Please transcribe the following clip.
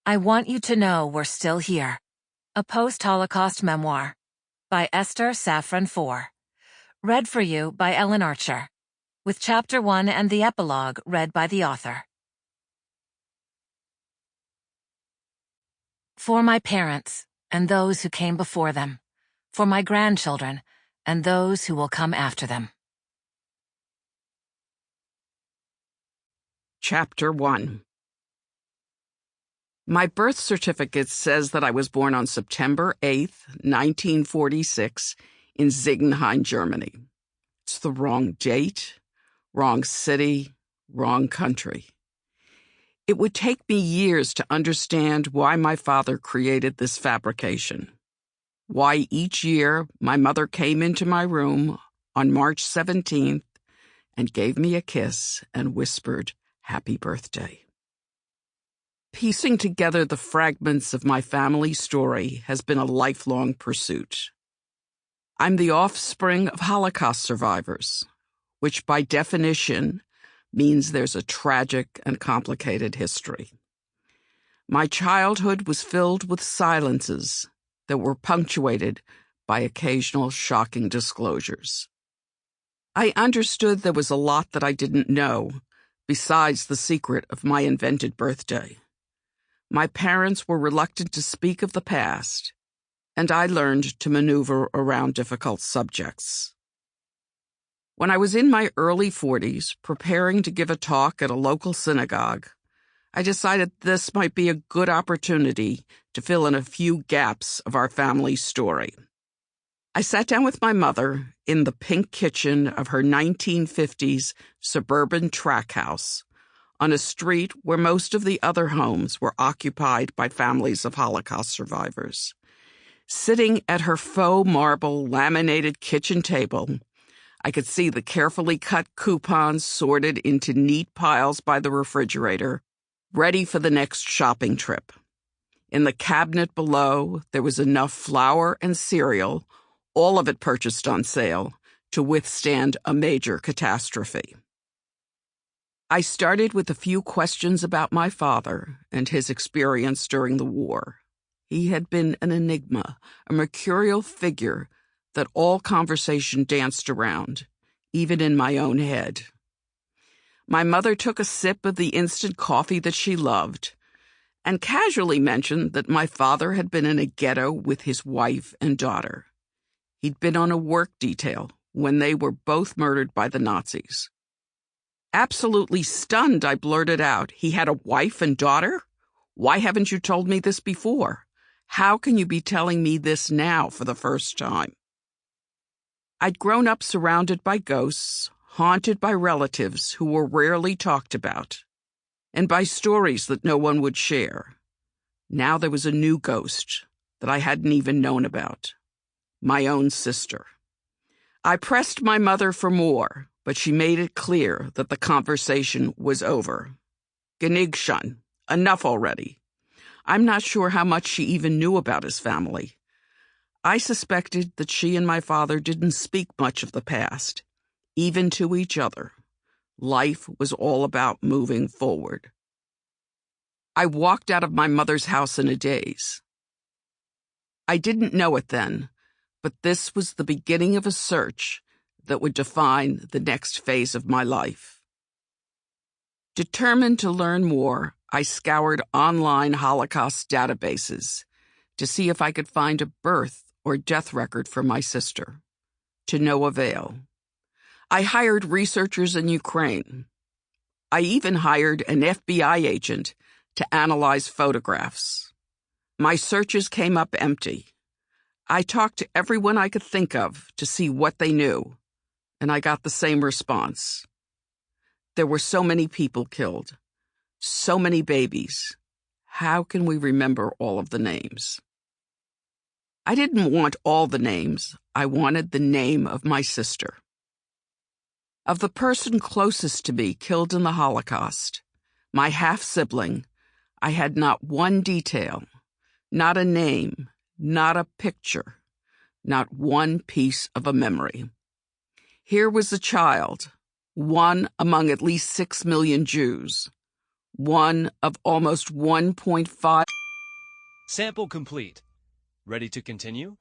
I Want You to Know We're Still Here. A Post-Holocaust Memoir by Esther Safran Foer. Read for you by Ellen Archer. With Chapter 1 and the epilogue read by the author. For my parents and those who came before them. For my grandchildren and those who will come after them. Chapter 1. My birth certificate says that I was born on September 8th, 1946, in Ziegenhain, Germany. It's the wrong date, wrong city, wrong country. It would take me years to understand why my father created this fabrication. Why each year my mother came into my room on March 17th and gave me a kiss and whispered, "Happy birthday." Piecing together the fragments of my family story has been a lifelong pursuit. I'm the offspring of Holocaust survivors, which by definition means there's a tragic and complicated history. My childhood was filled with silences that were punctuated by occasional shocking disclosures. I understood there was a lot that I didn't know, besides the secret of my invented birthday. My parents were reluctant to speak of the past, and I learned to maneuver around difficult subjects. When I was in my early 40s, preparing to give a talk at a local synagogue, I decided this might be a good opportunity to fill in a few gaps of our family story. I sat down with my mother in the pink kitchen of her 1950s suburban track house, on a street where most of the other homes were occupied by families of Holocaust survivors. Sitting at her faux marble laminated kitchen table, I could see the carefully cut coupons sorted into neat piles by the refrigerator, ready for the next shopping trip. In the cabinet below, there was enough flour and cereal, all of it purchased on sale, to withstand a major catastrophe. I started with a few questions about my father and his experience during the war. He had been an enigma, a mercurial figure that all conversation danced around, even in my own head. My mother took a sip of the instant coffee that she loved and casually mentioned that my father had been in a ghetto with his wife and daughter. He'd been on a work detail when they were both murdered by the Nazis. Absolutely stunned, I blurted out, "He had a wife and daughter? Why haven't you told me this before? How can you be telling me this now for the first time?" I'd grown up surrounded by ghosts, haunted by relatives who were rarely talked about, and by stories that no one would share. Now there was a new ghost that I hadn't even known about. My own sister. I pressed my mother for more, but she made it clear that the conversation was over. Genug schon. Enough already. I'm not sure how much she even knew about his family. I suspected that she and my father didn't speak much of the past, even to each other. Life was all about moving forward. I walked out of my mother's house in a daze. I didn't know it then, but this was the beginning of a search that would define the next phase of my life. Determined to learn more, I scoured online Holocaust databases to see if I could find a birth or death record for my sister. To no avail. I hired researchers in Ukraine. I even hired an FBI agent to analyze photographs. My searches came up empty. I talked to everyone I could think of to see what they knew, and I got the same response. There were so many people killed, so many babies. How can we remember all of the names? I didn't want all the names. I wanted the name of my sister. Of the person closest to me killed in the Holocaust, my half-sibling, I had not one detail, not a name, not a picture, not one piece of a memory. Here was a child, one among at least 6 million Jews, one of almost 1.5 Sample complete. Ready to continue?